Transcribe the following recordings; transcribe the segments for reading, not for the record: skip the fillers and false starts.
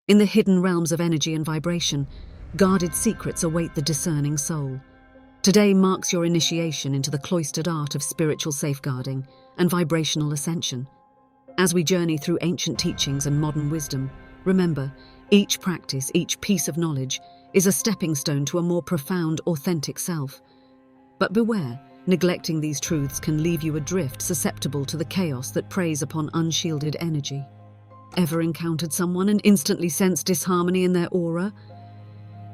In the hidden realms of energy and vibration, guarded secrets await the discerning soul. Today marks your initiation into the cloistered art of spiritual safeguarding and vibrational ascension. As we journey through ancient teachings and modern wisdom, remember, each practice, each piece of knowledge, is a stepping stone to a more profound, authentic self. But beware, neglecting these truths can leave you adrift, susceptible to the chaos that preys upon unshielded energy. Ever encountered someone and instantly sensed disharmony in their aura?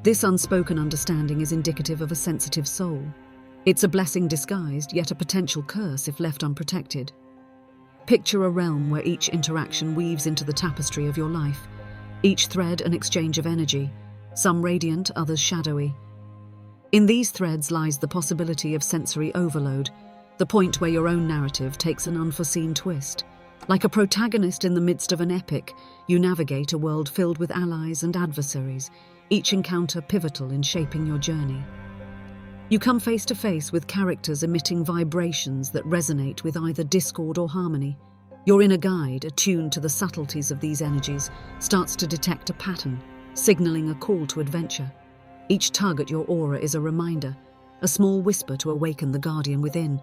This unspoken understanding is indicative of a sensitive soul. It's a blessing disguised, yet a potential curse if left unprotected. Picture a realm where each interaction weaves into the tapestry of your life, each thread an exchange of energy, some radiant, others shadowy. In these threads lies the possibility of sensory overload, the point where your own narrative takes an unforeseen twist. Like a protagonist in the midst of an epic, you navigate a world filled with allies and adversaries, each encounter pivotal in shaping your journey. You come face to face with characters emitting vibrations that resonate with either discord or harmony. Your inner guide, attuned to the subtleties of these energies, starts to detect a pattern, signaling a call to adventure. Each tug at your aura is a reminder, a small whisper to awaken the guardian within.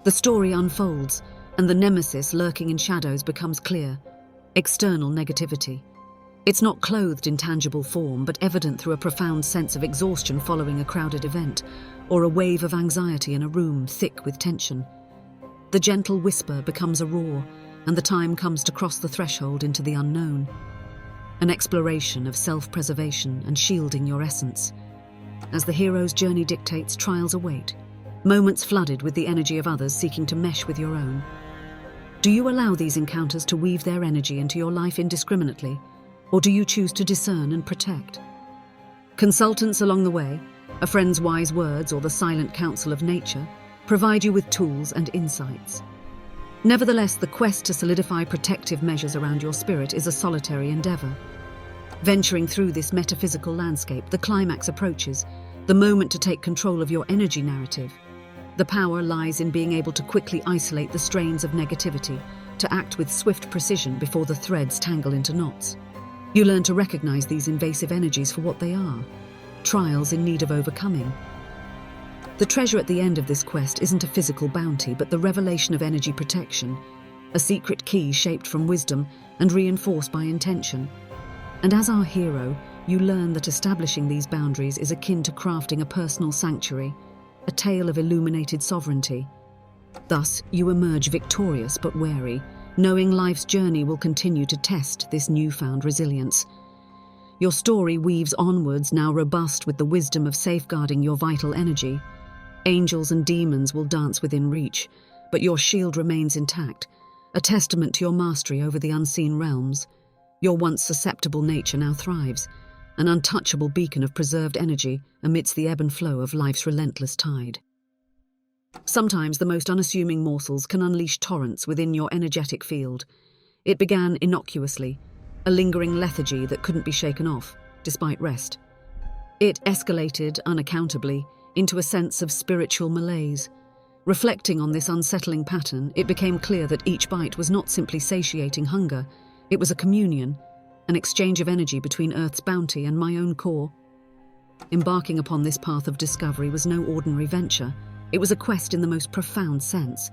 The story unfolds, and the nemesis lurking in shadows becomes clear. External negativity. It's not clothed in tangible form, but evident through a profound sense of exhaustion following a crowded event, or a wave of anxiety in a room thick with tension. The gentle whisper becomes a roar, and the time comes to cross the threshold into the unknown. An exploration of self-preservation and shielding your essence. As the hero's journey dictates, trials await, moments flooded with the energy of others seeking to mesh with your own. Do you allow these encounters to weave their energy into your life indiscriminately, or do you choose to discern and protect? Consultants along the way, a friend's wise words or the silent counsel of nature, provide you with tools and insights. Nevertheless, the quest to solidify protective measures around your spirit is a solitary endeavor. Venturing through this metaphysical landscape, the climax approaches, the moment to take control of your energy narrative. The power lies in being able to quickly isolate the strains of negativity, to act with swift precision before the threads tangle into knots. You learn to recognize these invasive energies for what they are, trials in need of overcoming. The treasure at the end of this quest isn't a physical bounty, but the revelation of energy protection, a secret key shaped from wisdom and reinforced by intention. And as our hero, you learn that establishing these boundaries is akin to crafting a personal sanctuary, a tale of illuminated sovereignty. Thus, you emerge victorious but wary, knowing life's journey will continue to test this newfound resilience. Your story weaves onwards, now robust with the wisdom of safeguarding your vital energy. Angels and demons will dance within reach, but your shield remains intact, a testament to your mastery over the unseen realms. Your once susceptible nature now thrives, an untouchable beacon of preserved energy amidst the ebb and flow of life's relentless tide. Sometimes the most unassuming morsels can unleash torrents within your energetic field. It began innocuously, a lingering lethargy that couldn't be shaken off, despite rest. It escalated, unaccountably, into a sense of spiritual malaise. Reflecting on this unsettling pattern, it became clear that each bite was not simply satiating hunger, it was a communion, an exchange of energy between Earth's bounty and my own core. Embarking upon this path of discovery was no ordinary venture. It was a quest in the most profound sense.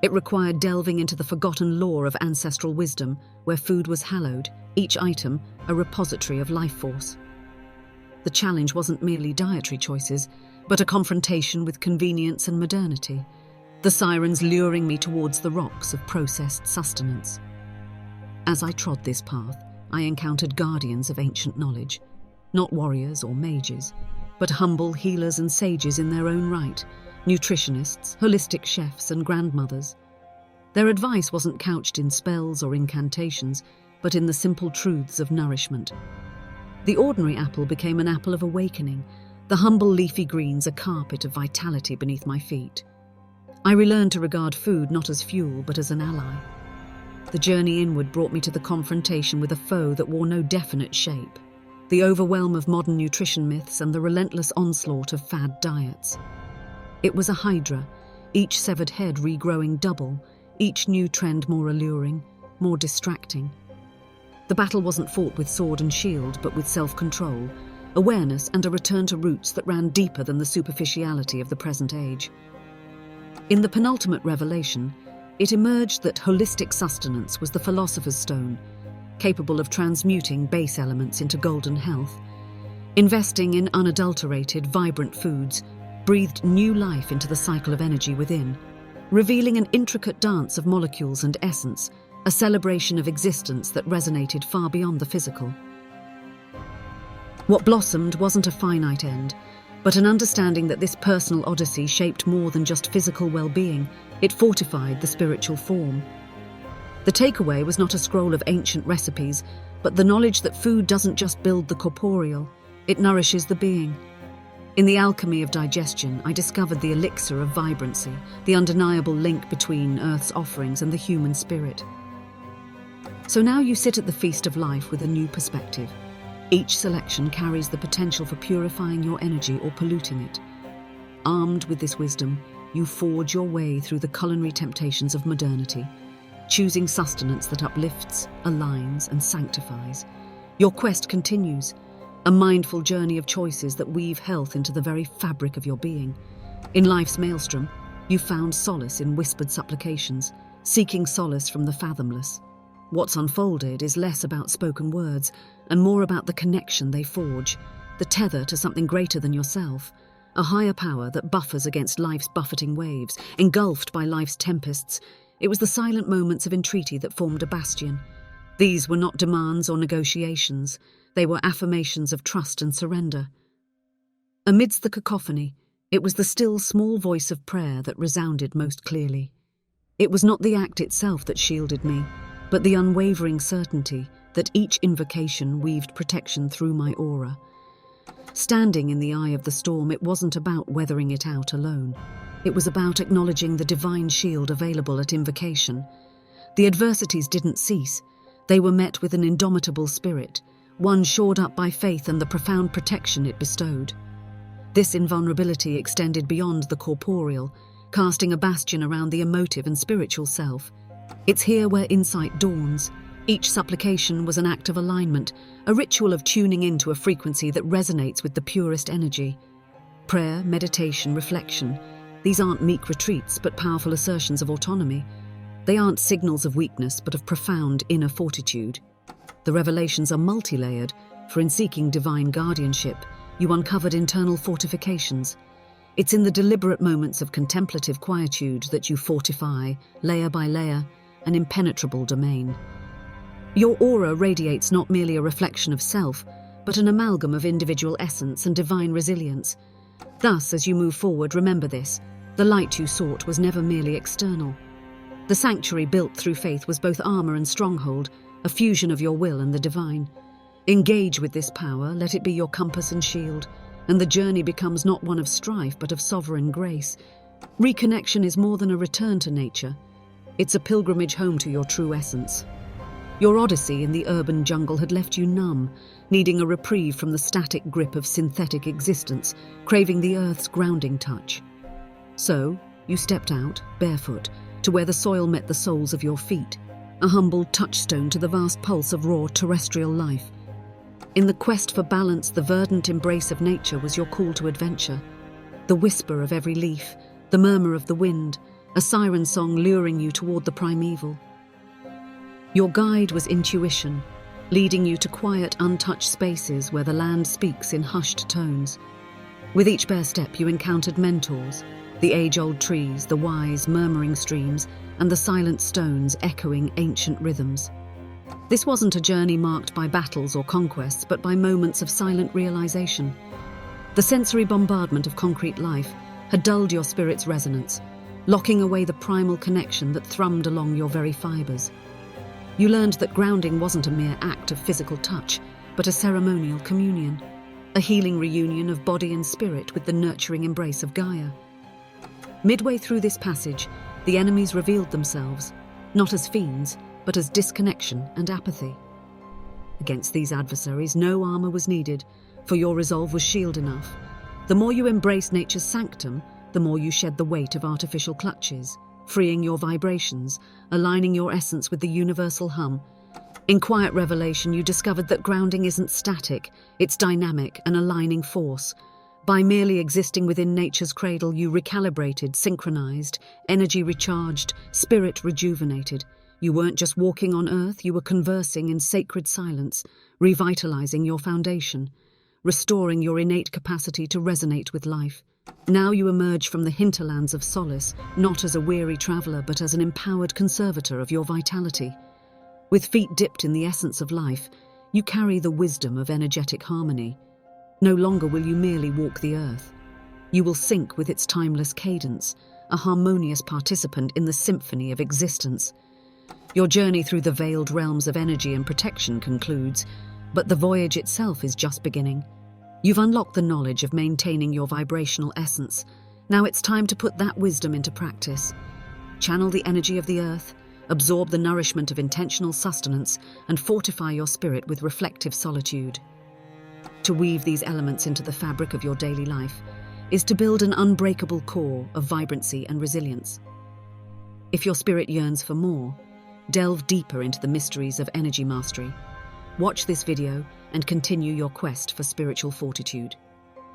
It required delving into the forgotten lore of ancestral wisdom, where food was hallowed, each item a repository of life force. The challenge wasn't merely dietary choices, but a confrontation with convenience and modernity, the sirens luring me towards the rocks of processed sustenance. As I trod this path, I encountered guardians of ancient knowledge, not warriors or mages, but humble healers and sages in their own right, nutritionists, holistic chefs, and grandmothers. Their advice wasn't couched in spells or incantations, but in the simple truths of nourishment. The ordinary apple became an apple of awakening, the humble leafy greens a carpet of vitality beneath my feet. I relearned to regard food not as fuel, but as an ally. The journey inward brought me to the confrontation with a foe that wore no definite shape, the overwhelm of modern nutrition myths and the relentless onslaught of fad diets. It was a hydra, each severed head regrowing double, each new trend more alluring, more distracting. The battle wasn't fought with sword and shield, but with self-control, awareness, and a return to roots that ran deeper than the superficiality of the present age. In the penultimate revelation, it emerged that holistic sustenance was the philosopher's stone, capable of transmuting base elements into golden health. Investing in unadulterated, vibrant foods breathed new life into the cycle of energy within, revealing an intricate dance of molecules and essence, a celebration of existence that resonated far beyond the physical. What blossomed wasn't a finite end, but an understanding that this personal odyssey shaped more than just physical well-being. It fortified the spiritual form. The takeaway was not a scroll of ancient recipes, but the knowledge that food doesn't just build the corporeal, it nourishes the being. In the alchemy of digestion, I discovered the elixir of vibrancy, the undeniable link between Earth's offerings and the human spirit. So now you sit at the feast of life with a new perspective. Each selection carries the potential for purifying your energy or polluting it. Armed with this wisdom, you forge your way through the culinary temptations of modernity, choosing sustenance that uplifts, aligns, and sanctifies. Your quest continues, a mindful journey of choices that weave health into the very fabric of your being. In life's maelstrom, you found solace in whispered supplications, seeking solace from the fathomless. What's unfolded is less about spoken words and more about the connection they forge, the tether to something greater than yourself, a higher power that buffers against life's buffeting waves, engulfed by life's tempests. It was the silent moments of entreaty that formed a bastion. These were not demands or negotiations. They were affirmations of trust and surrender. Amidst the cacophony, it was the still, small voice of prayer that resounded most clearly. It was not the act itself that shielded me, but the unwavering certainty that each invocation weaved protection through my aura. Standing in the eye of the storm, it wasn't about weathering it out alone. It was about acknowledging the divine shield available at invocation. The adversities didn't cease. They were met with an indomitable spirit, one shored up by faith and the profound protection it bestowed. This invulnerability extended beyond the corporeal, casting a bastion around the emotive and spiritual self. It's here where insight dawns. Each supplication was an act of alignment, a ritual of tuning into a frequency that resonates with the purest energy. Prayer, meditation, reflection, these aren't meek retreats, but powerful assertions of autonomy. They aren't signals of weakness, but of profound inner fortitude. The revelations are multi-layered, for in seeking divine guardianship, you uncovered internal fortifications. It's in the deliberate moments of contemplative quietude that you fortify, layer by layer, an impenetrable domain. Your aura radiates not merely a reflection of self, but an amalgam of individual essence and divine resilience. Thus, as you move forward, remember this: the light you sought was never merely external. The sanctuary built through faith was both armor and stronghold, a fusion of your will and the divine. Engage with this power, let it be your compass and shield, and the journey becomes not one of strife, but of sovereign grace. Reconnection is more than a return to nature. It's a pilgrimage home to your true essence. Your odyssey in the urban jungle had left you numb, needing a reprieve from the static grip of synthetic existence, craving the earth's grounding touch. So, you stepped out, barefoot, to where the soil met the soles of your feet, a humble touchstone to the vast pulse of raw terrestrial life. In the quest for balance, the verdant embrace of nature was your call to adventure. The whisper of every leaf, the murmur of the wind, a siren song luring you toward the primeval. Your guide was intuition, leading you to quiet, untouched spaces where the land speaks in hushed tones. With each bare step, you encountered mentors, the age-old trees, the wise, murmuring streams, and the silent stones echoing ancient rhythms. This wasn't a journey marked by battles or conquests, but by moments of silent realization. The sensory bombardment of concrete life had dulled your spirit's resonance, locking away the primal connection that thrummed along your very fibers. You learned that grounding wasn't a mere act of physical touch, but a ceremonial communion, a healing reunion of body and spirit with the nurturing embrace of Gaia. Midway through this passage, the enemies revealed themselves, not as fiends, but as disconnection and apathy. Against these adversaries, no armor was needed, for your resolve was shield enough. The more you embrace nature's sanctum, the more you shed the weight of artificial clutches, freeing your vibrations, aligning your essence with the universal hum. In quiet revelation, you discovered that grounding isn't static, it's dynamic, an aligning force. By merely existing within nature's cradle, you recalibrated, synchronized, energy recharged, spirit rejuvenated. You weren't just walking on earth, you were conversing in sacred silence, revitalizing your foundation, restoring your innate capacity to resonate with life. Now you emerge from the hinterlands of solace, not as a weary traveler, but as an empowered conservator of your vitality. With feet dipped in the essence of life, you carry the wisdom of energetic harmony. No longer will you merely walk the earth. You will sync with its timeless cadence, a harmonious participant in the symphony of existence. Your journey through the veiled realms of energy and protection concludes, but the voyage itself is just beginning. You've unlocked the knowledge of maintaining your vibrational essence. Now it's time to put that wisdom into practice. Channel the energy of the earth, absorb the nourishment of intentional sustenance, and fortify your spirit with reflective solitude. To weave these elements into the fabric of your daily life is to build an unbreakable core of vibrancy and resilience. If your spirit yearns for more, delve deeper into the mysteries of energy mastery. Watch this video and continue your quest for spiritual fortitude.